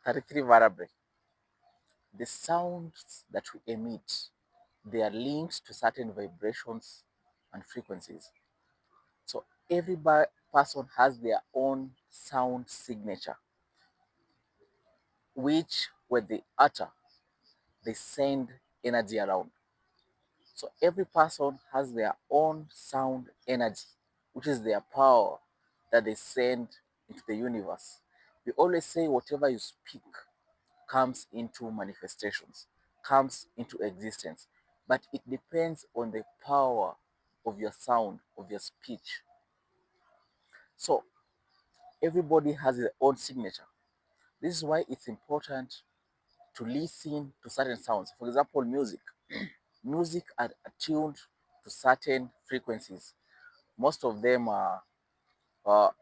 33 vertebrae. The sounds that we emit, they are linked to certain vibrations and frequencies. So every person has their own sound signature, which when they utter, they send energy around. So every person has their own sound energy, which is their power that they send into the universe. We always say whatever you speak comes into manifestations, comes into existence, but it depends on the power of your sound, of your speech. So everybody has their own signature. This is why it's important to listen to certain sounds. For example, music. Music are attuned to certain frequencies. Most of them are,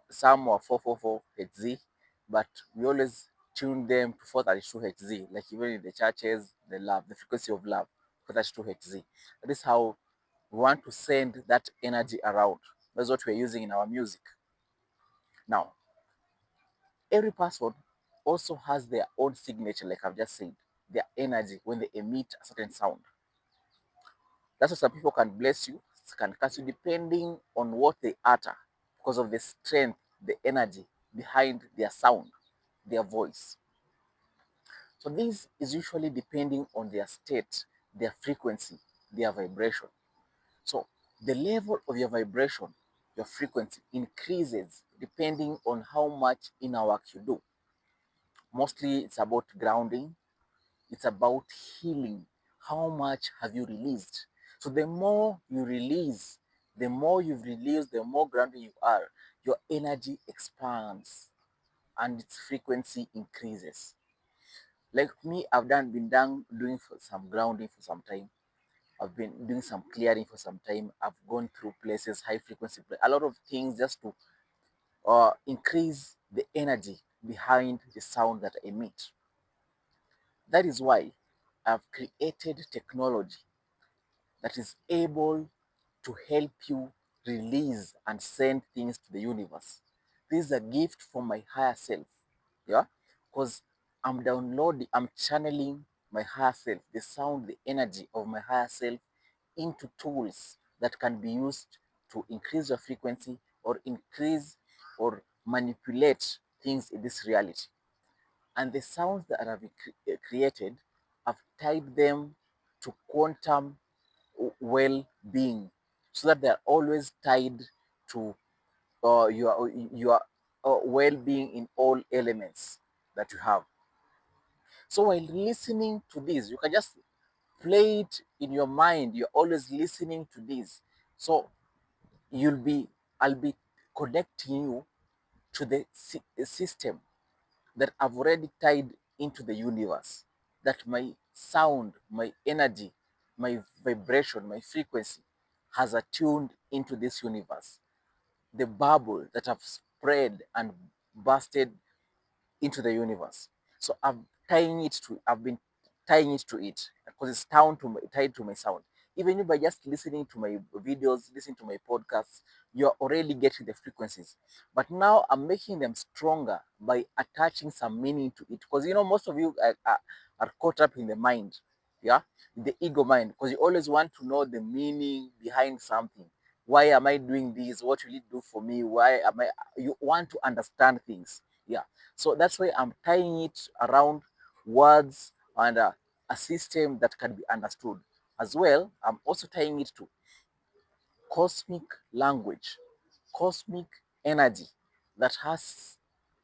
some are 444 Hz, but we always tune them to 432 Hz, like even in the churches, the frequency of love, 432 Hz. That is how we want to send that energy around. That's what we're using in our music. Now, every person also has their own signature, like I've just said, their energy when they emit a certain sound. That's why some people can bless you, can curse you, depending on what they utter, because of the strength, the energy behind their sound, their voice. So this is usually depending on their state, their frequency, their vibration. So the level of your vibration, your frequency increases depending on how much inner work you do. Mostly it's about grounding, it's about healing. How much have you released? So the more you release, the more you've released, the more grounded you are, your energy expands and its frequency increases. Like me, been done doing for some grounding for some time. I've been doing some clearing for some time. I've gone through places, high frequency, a lot of things just to increase the energy behind the sound that I emit. That is why I've created technology that is able to help you release and send things to the universe. This is a gift from my higher self. Yeah, because I'm channeling my higher self, the sound, the energy of my higher self into tools that can be used to increase your frequency or increase or manipulate things in this reality. And the sounds that have been created, I've tied them to quantum well-being, so that they're always tied to your well-being in all elements that you have. So while listening to this, you can just play it in your mind. You're always listening to this. So you'll be, I'll be connecting you to the system that I've already tied into the universe. That my sound, my energy, my vibration, my frequency has attuned into this universe. The bubble that I've spread and busted into the universe. So I've been tying it to it because it's tied to my sound. Even if by just listening to my videos, listening to my podcasts, you're already getting the frequencies. But now I'm making them stronger by attaching some meaning to it. Because most of you are caught up in the mind, yeah, the ego mind, because you always want to know the meaning behind something. Why am I doing this? What will it do for me? Why am I? You want to understand things, yeah. So that's why I'm tying it around words and a system that can be understood. As well, I'm also tying it to cosmic language, cosmic energy that has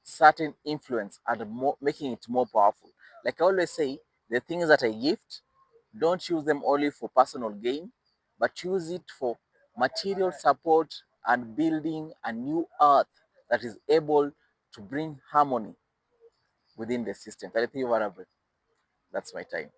certain influence and making it more powerful. Like I always say, the things that I gift, don't use them only for personal gain, but use it for material support and building a new earth that is able to bring harmony within the system. 33 variable. That's my time.